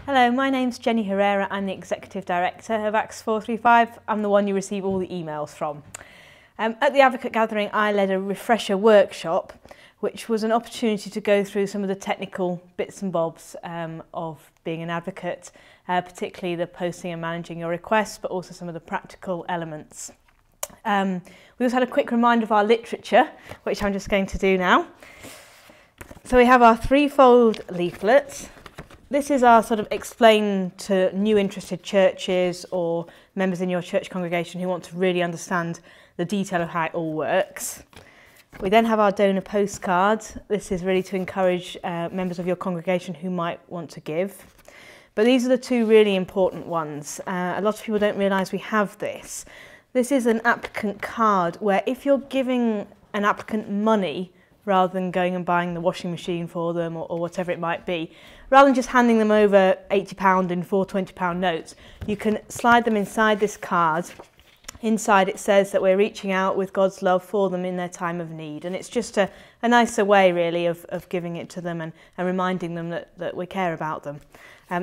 Hello, my name's Jenny Herrera. I'm the Executive Director of Acts 435. I'm the one you receive all the emails from. At the Advocate Gathering, I led a refresher workshop, which was an opportunity to go through some of the technical bits and bobs of being an advocate, particularly the posting and managing your requests, but also some of the practical elements. We also had a quick reminder of our literature, which I'm just going to do now. So we have our threefold leaflet. This is our sort of explain to new interested churches or members in your church congregation who want to really understand the detail of how it all works. We then have our donor postcard. This is really to encourage members of your congregation who might want to give. But these are the two really important ones. A lot of people don't realise we have this. This is an applicant card where if you're giving an applicant money rather than going and buying the washing machine for them or whatever it might be, rather than just handing them over £80 in 4 £20 notes, you can slide them inside this card. Inside it says that we're reaching out with God's love for them in their time of need. And it's just a nicer way, really, of giving it to them and reminding them that we care about them.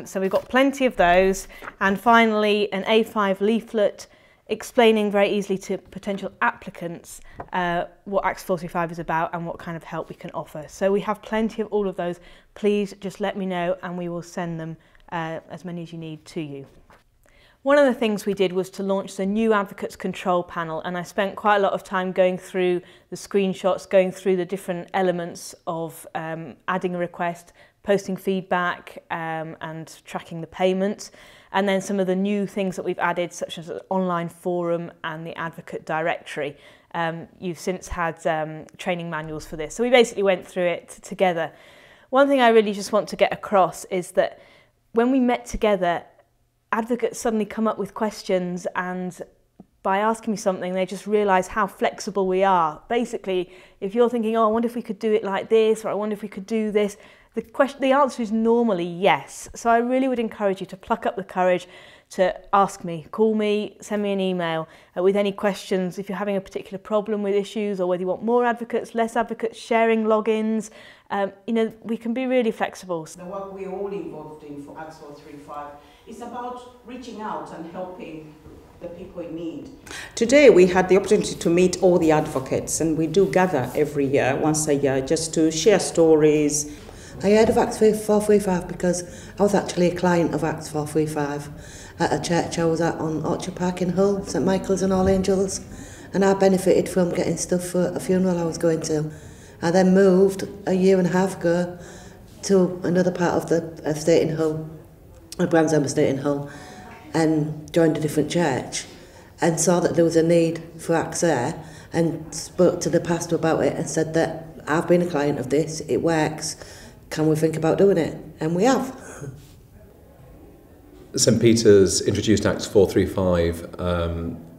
So we've got plenty of those. And finally, an A5 leaflet explaining very easily to potential applicants what Acts 435 is about and what kind of help we can offer. So we have plenty of all of those. Please just let me know and we will send them as many as you need to you. One of the things we did was to launch the new Advocates Control Panel, and I spent quite a lot of time going through the screenshots, going through the different elements of adding a request, posting feedback and tracking the payment, and then some of the new things that we've added, such as an online forum and the Advocate Directory. You've since had training manuals for this, so we basically went through it together. One thing I really just want to get across is that when we met together, advocates suddenly come up with questions, and by asking me something, they just realise how flexible we are. Basically, if you're thinking, oh, I wonder if we could do it like this, or I wonder if we could do this, the answer is normally yes. So I really would encourage you to pluck up the courage to ask me, call me, send me an email with any questions. If you're having a particular problem with issues, or whether you want more advocates, less advocates, sharing logins, we can be really flexible. The work we're all involved in for Acts 435 is about reaching out and helping the people in need. Today we had the opportunity to meet all the advocates, and we do gather every year, once a year, just to share stories. I heard of Acts 435 because I was actually a client of Acts 435 at a church I was at on Orchard Park in Hull, St Michael's and All Angels, and I benefited from getting stuff for a funeral I was going to. I then moved a year and a half ago to another part of the estate in Hull, a Bransholme estate in Hull, and joined a different church and saw that there was a need for Acts there, and spoke to the pastor about it and said that I've been a client of this, it works, can we think about doing it? And we have. St Peter's introduced Acts 435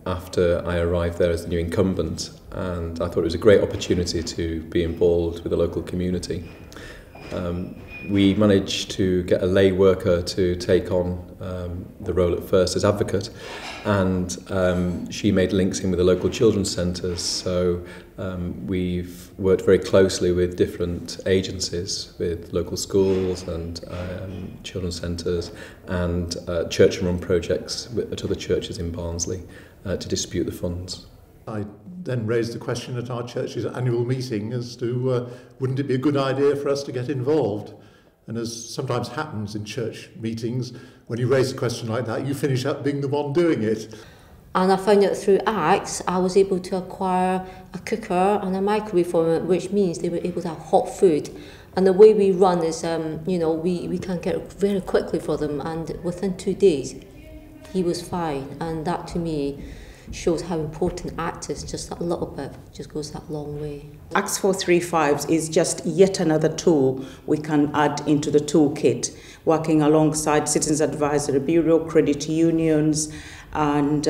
after I arrived there as the new incumbent, and I thought it was a great opportunity to be involved with the local community. We managed to get a lay worker to take on the role at first as advocate, and she made links in with the local children's centres, so we've worked very closely with different agencies, with local schools and children's centres and church and run projects at other churches in Barnsley to distribute the funds. I then raised the question at our church's annual meeting as to wouldn't it be a good idea for us to get involved? And as sometimes happens in church meetings, when you raise a question like that, you finish up being the one doing it. And I found out through Acts, I was able to acquire a cooker and a microwave for them, which means they were able to have hot food. And the way we run is, we can get very quickly for them, and within 2 days, he was fine. And that to me shows how important ACT is. Just that little bit just goes that long way. Acts 435 is just yet another tool we can add into the toolkit, working alongside Citizens Advisory Bureau, credit unions, and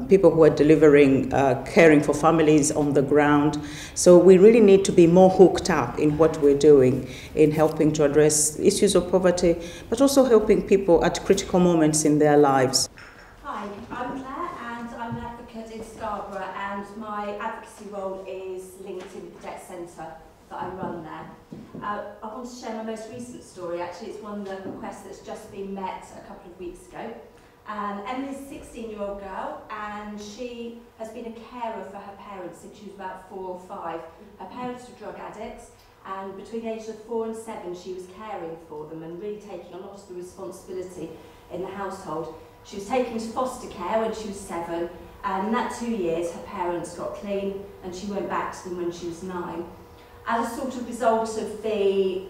people who are delivering, caring for families on the ground. So we really need to be more hooked up in what we're doing, in helping to address issues of poverty, but also helping people at critical moments in their lives. Hi, I'm Claire and I'm an advocate in Scarborough, and my advocacy role is linked in with the debt centre that I run there. I've want to share my most recent story. Actually, it's one request that's just been met a couple of weeks ago. Emily's a 16-year-old girl, and she has been a carer for her parents since she was about 4 or 5. Her parents were drug addicts, and between the ages of 4 and 7 she was caring for them and really taking a lot of the responsibility in the household. She was taken to foster care when she was 7, and in that 2 years her parents got clean and she went back to them when she was 9. As a sort of result of the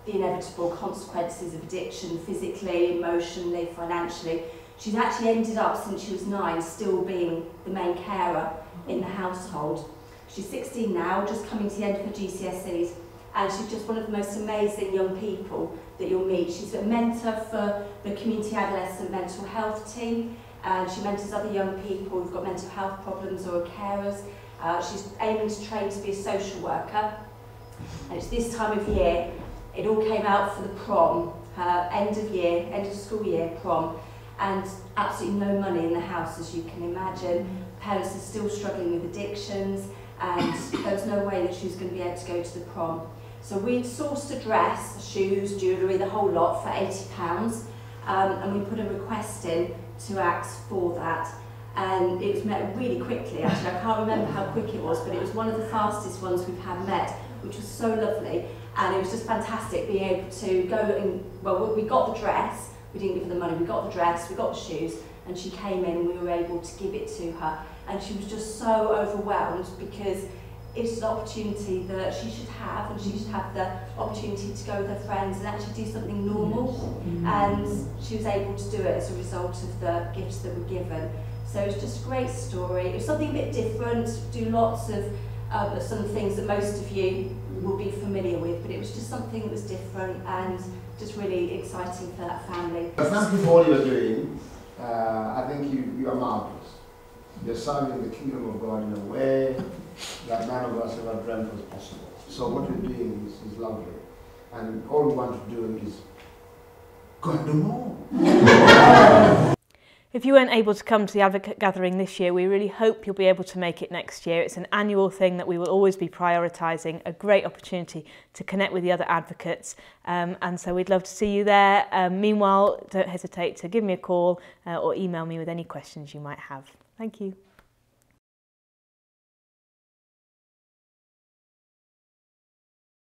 inevitable consequences of addiction, physically, emotionally, financially, she's actually ended up, since she was 9, still being the main carer in the household. She's 16 now, just coming to the end of her GCSEs, and she's just one of the most amazing young people that you'll meet. She's a mentor for the Community Adolescent Mental Health team, and she mentors other young people who've got mental health problems or are carers. She's aiming to train to be a social worker, and it's this time of year, it all came out for the prom, her end of school year prom, and absolutely no money in the house, as you can imagine. Parents are still struggling with addictions, and there was no way that she was going to be able to go to the prom. So we'd sourced a dress, shoes, jewellery, the whole lot for £80, and we put a request in to ACTS for that. And it was met really quickly, actually. I can't remember how quick it was, but it was one of the fastest ones we've had met, which was so lovely. And it was just fantastic being able to go and, well, we got the dress, we didn't give her the money, we got the dress, we got the shoes, and she came in and we were able to give it to her. And she was just so overwhelmed because it's an opportunity that she should have, and she should have the opportunity to go with her friends and actually do something normal. And she was able to do it as a result of the gifts that were given. So it's just a great story. It was something a bit different, do lots of some things that most of you will be familiar with, but it was just something that was different and just really exciting for that family. Thank you for all you're doing. I think you are marvelous. You're serving the kingdom of God in a way that none of us ever dreamt was possible. So what you're doing is lovely. And all we want to do is go and do more. If you weren't able to come to the Advocate Gathering this year, we really hope you'll be able to make it next year. It's an annual thing that we will always be prioritising, a great opportunity to connect with the other advocates, and so we'd love to see you there. Meanwhile, don't hesitate to give me a call or email me with any questions you might have. Thank you.